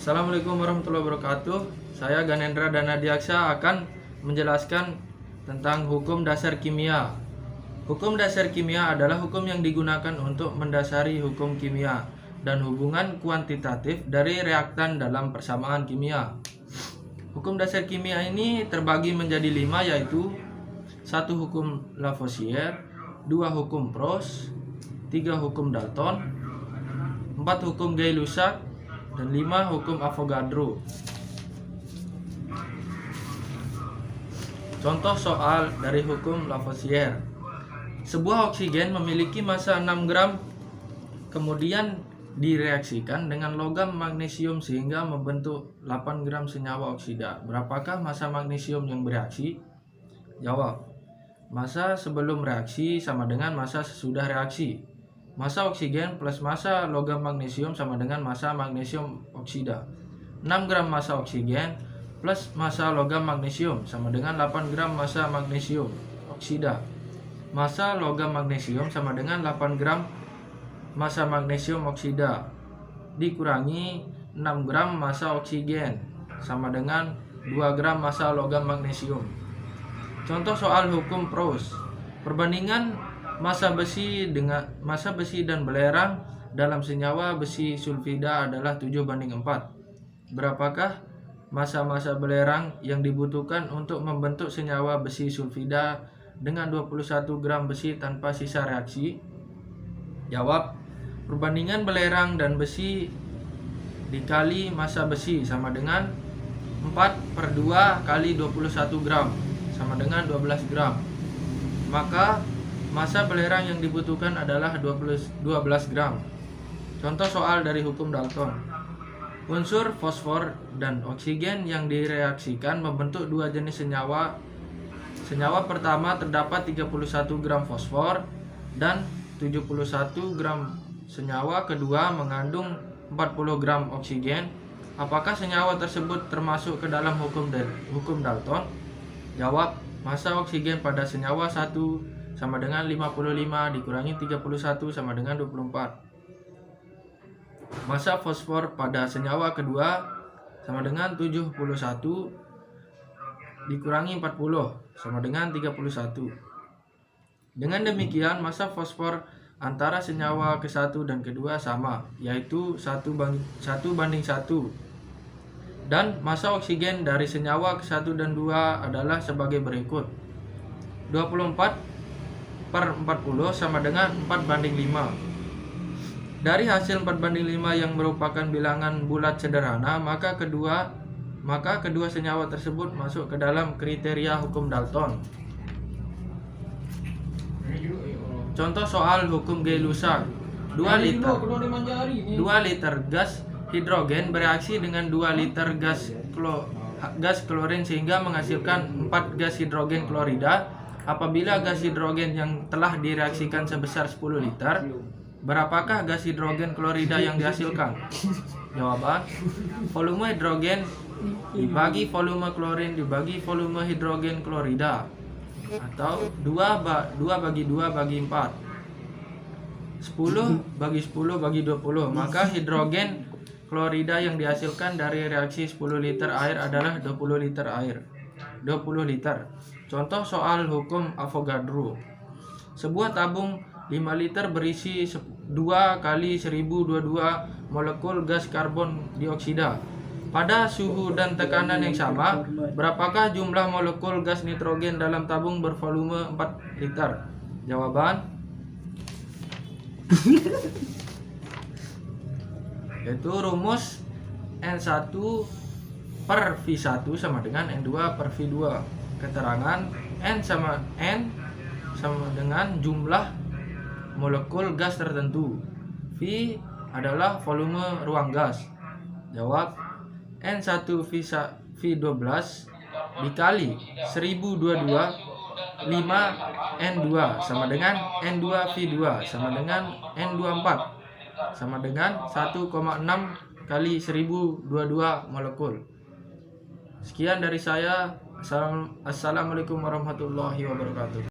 Assalamualaikum warahmatullahi wabarakatuh. Saya Ganendra Danadiaksa akan menjelaskan tentang hukum dasar kimia. Hukum dasar kimia adalah hukum yang digunakan untuk mendasari hukum kimia dan hubungan kuantitatif dari reaktan dalam persamaan kimia. Hukum dasar kimia ini terbagi menjadi 5, yaitu 1 hukum Lavoisier, 2 hukum Proust, 3 hukum Dalton, 4 hukum Gay-Lussac, dan 5 hukum Avogadro. Contoh soal dari hukum Lavoisier. Sebuah oksigen memiliki massa 6 gram, kemudian direaksikan dengan logam magnesium sehingga membentuk 8 gram senyawa oksida. Berapakah massa magnesium yang bereaksi? Jawab. Massa sebelum reaksi sama dengan massa sesudah reaksi. Massa oksigen plus massa logam magnesium sama dengan massa magnesium oksida. 6 gram massa oksigen plus massa logam magnesium sama dengan 8 gram massa magnesium oksida. Massa logam magnesium sama dengan 8 gram massa magnesium oksida dikurangi 6 gram massa oksigen sama dengan 2 gram massa logam magnesium. Contoh soal hukum Proust. Perbandingan massa besi dan belerang dalam senyawa besi sulfida adalah 7:4. Berapakah massa belerang yang dibutuhkan untuk membentuk senyawa besi sulfida dengan 21 gram besi tanpa sisa reaksi? Jawab. Perbandingan belerang dan besi dikali massa besi sama dengan 4/2 kali 21 gram sama dengan 12 gram. Maka massa belerang yang dibutuhkan adalah 12 gram. Contoh soal dari hukum Dalton. Unsur fosfor dan oksigen yang direaksikan membentuk 2 jenis senyawa. Senyawa pertama terdapat 31 gram fosfor dan 71 gram. Senyawa kedua mengandung 40 gram oksigen. Apakah senyawa tersebut termasuk ke dalam hukum Dalton? Jawab. Massa oksigen pada senyawa 1 sama dengan 55 dikurangi 31 sama dengan 24. Massa fosfor pada senyawa kedua sama dengan 71 dikurangi 40 sama dengan 31. Dengan demikian massa fosfor antara senyawa ke-1 dan kedua sama, yaitu 1:1. Dan massa oksigen dari senyawa ke-1 dan 2 adalah sebagai berikut. 24/40 sama dengan 4:5. Dari hasil 4:5 yang merupakan bilangan bulat sederhana, maka kedua senyawa tersebut masuk ke dalam kriteria hukum Dalton. Contoh soal hukum Gay-Lussac. 2 liter gas hidrogen bereaksi dengan 2 liter gas klorin sehingga menghasilkan 4 gas hidrogen klorida. Apabila gas hidrogen yang telah direaksikan sebesar 10 liter, berapakah gas hidrogen klorida yang dihasilkan? Jawaban. Volume hidrogen dibagi volume klorin dibagi volume hidrogen klorida, atau 2/2/4. 10/10/20. Maka hidrogen klorida yang dihasilkan dari reaksi 10 liter air adalah 20 liter air. 20 liter. Contoh soal hukum Avogadro. Sebuah tabung 5 liter berisi 2 kali 1022 molekul gas karbon dioksida. Pada suhu dan tekanan yang sama, berapakah jumlah molekul gas nitrogen dalam tabung bervolume 4 liter? Jawaban. Yaitu rumus N1/V1 sama dengan N2/V2. Keterangan N sama dengan jumlah molekul gas tertentu. V adalah volume ruang gas. Jawab. N1V12 dikali 1022 5 N2 sama dengan N2V2 sama dengan N24 sama dengan 1,6 kali 1022 molekul. Sekian dari saya. Assalamualaikum warahmatullahi wabarakatuh.